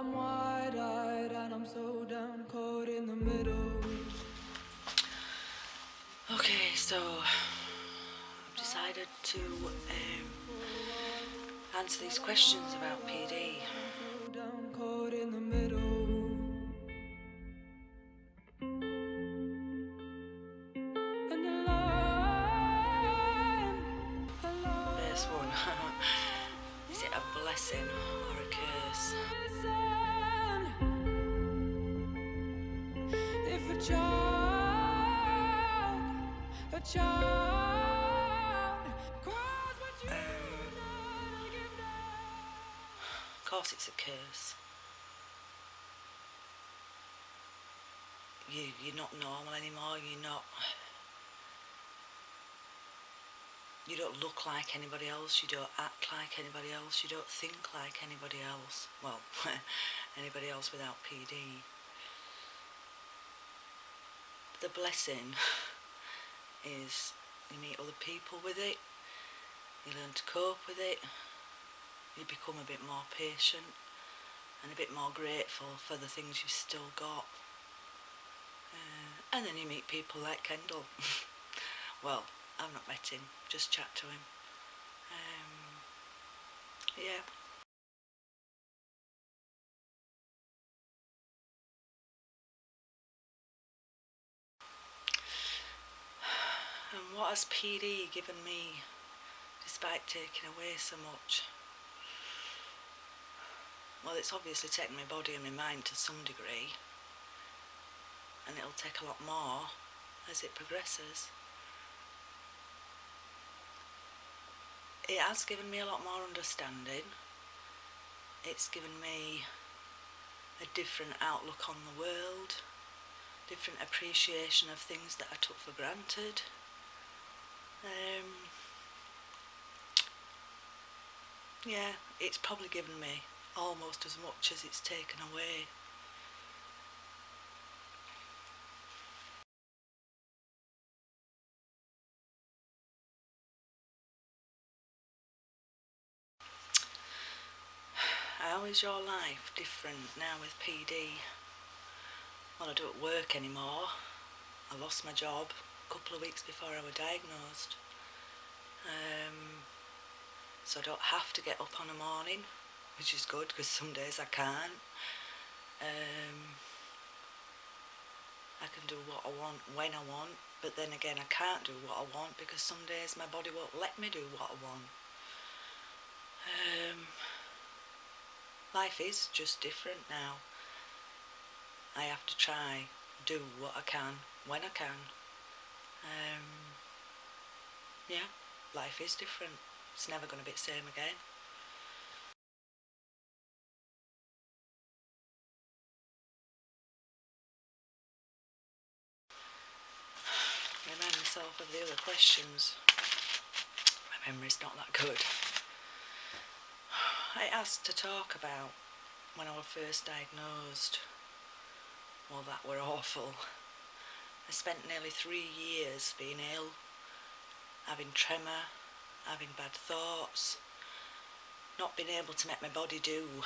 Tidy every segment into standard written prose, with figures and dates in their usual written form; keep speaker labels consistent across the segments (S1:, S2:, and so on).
S1: I'm wide-eyed and I'm so down, caught in the middle.
S2: Okay, so I've decided to answer these questions about PD.
S1: So down, caught in the middle. And
S2: First one. Is it a blessing or a curse?
S1: If a child cries what you give them.
S2: Of course it's a curse. You're not normal anymore, you don't look like anybody else, you don't act like anybody else, you don't think like anybody else. Well, anybody else without PD. The blessing is you meet other people with it, you learn to cope with it, you become a bit more patient and a bit more grateful for the things you've still got. And then you meet people like Kendall. Well, I've not met him, just chat to him. Yeah. And what has PD given me, despite taking away so much? Well, it's obviously taken my body and my mind to some degree, and it'll take a lot more as it progresses. It has given me a lot more understanding. It's given me a different outlook on the world, different appreciation of things that I took for granted. Yeah, it's probably given me almost as much as it's taken away. How is your life different now with PD? Well, I don't work anymore. I lost my job a couple of weeks before I was diagnosed. So I don't have to get up on a morning, which is good because some days I can't. I can do what I want when I want, but then again I can't do what I want because some days my body won't let me do what I want. Life is just different now. I have to try, do what I can when I can. Yeah, life is different. It's never going to be the same again. Remind myself of the other questions. My memory's not that good. I asked to talk about when I was first diagnosed. Well, that were awful. I spent nearly 3 years being ill, having tremor, having bad thoughts, not being able to make my body do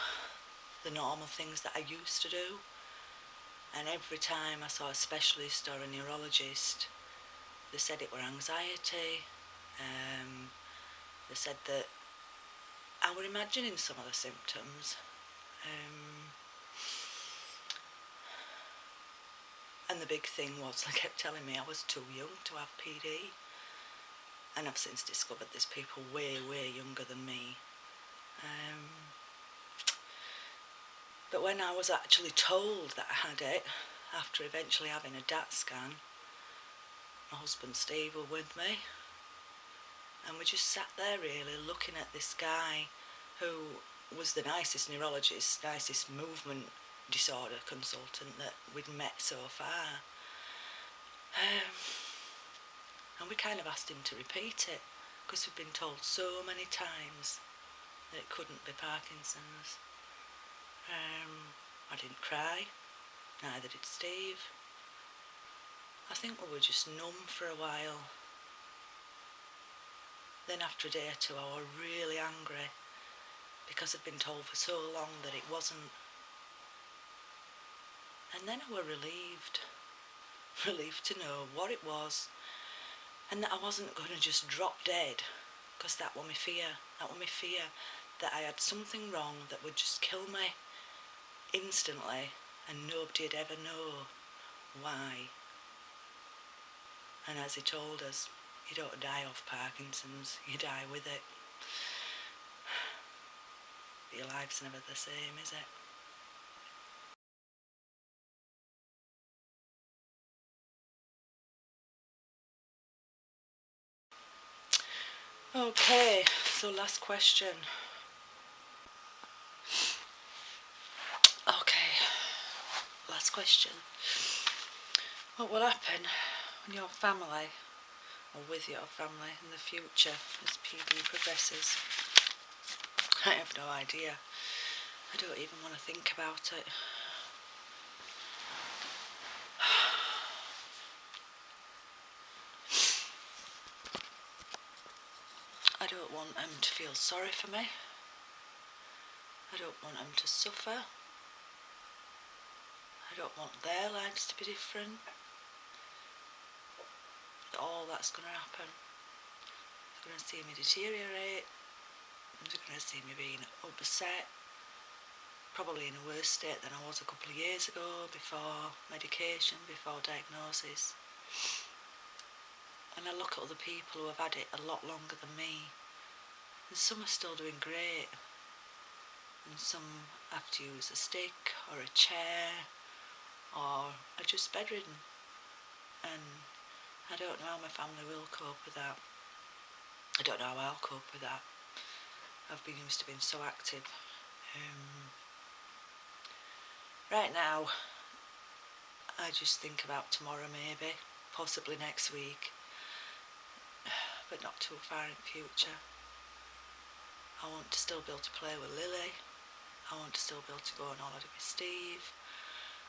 S2: the normal things that I used to do. And every time I saw a specialist or a neurologist, they said it were anxiety. They said that I were imagining some of the symptoms. And the big thing was they kept telling me I was too young to have PD. And I've since discovered there's people way, way younger than me. But when I was actually told that I had it, after eventually having a DAT scan, my husband Steve was with me. And we just sat there really looking at this guy who was the nicest neurologist, nicest movement disorder consultant that we'd met so far. And we kind of asked him to repeat it because we'd been told so many times that it couldn't be Parkinson's. I didn't cry, neither did Steve. I think we were just numb for a while. Then after a day or two I was really angry because I'd been told for so long that it wasn't. And then I were relieved to know what it was, and that I wasn't going to just drop dead, because that were my fear. That I had something wrong that would just kill me instantly, and nobody'd ever know why. And as he told us, you don't die of Parkinson's, you die with it. But your life's never the same, is it? Okay, so last question. Okay, last question. What will happen when your family, or with your family in the future as PB progresses? I have no idea. I don't even want to think about it. I don't want them to feel sorry for me. I don't want them to suffer. I don't want their lives to be different. All that's going to happen. They're going to see me deteriorate. They're going to see me being upset. Probably in a worse state than I was a couple of years ago, before medication, before diagnosis. And I look at other people who have had it a lot longer than me, and some are still doing great, and some have to use a stick or a chair, or are just bedridden. And I don't know how my family will cope with that. I don't know how I'll cope with that. I've been used to being so active. Right now, I just think about tomorrow, maybe, possibly next week, but not too far in the future. I want to still be able to play with Lily. I want to still be able to go on holiday with Steve.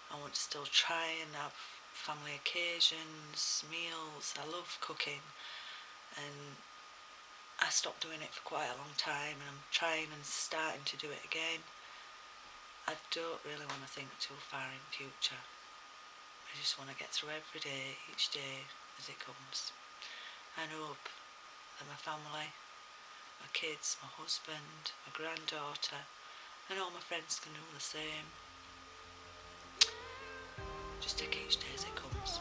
S2: I want to still try and have family occasions, meals. I love cooking, and I stopped doing it for quite a long time, and I'm trying and starting to do it again. I don't really want to think too far in the future. I just want to get through every day, each day as it comes, and hope that my family, my kids, my husband, my granddaughter, and all my friends can do the same. Just take each day as it comes.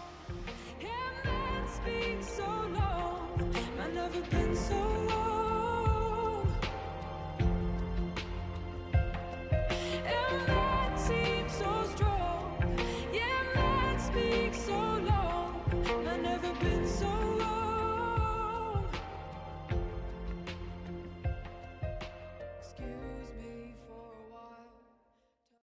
S1: It has been so long, I've never been so long.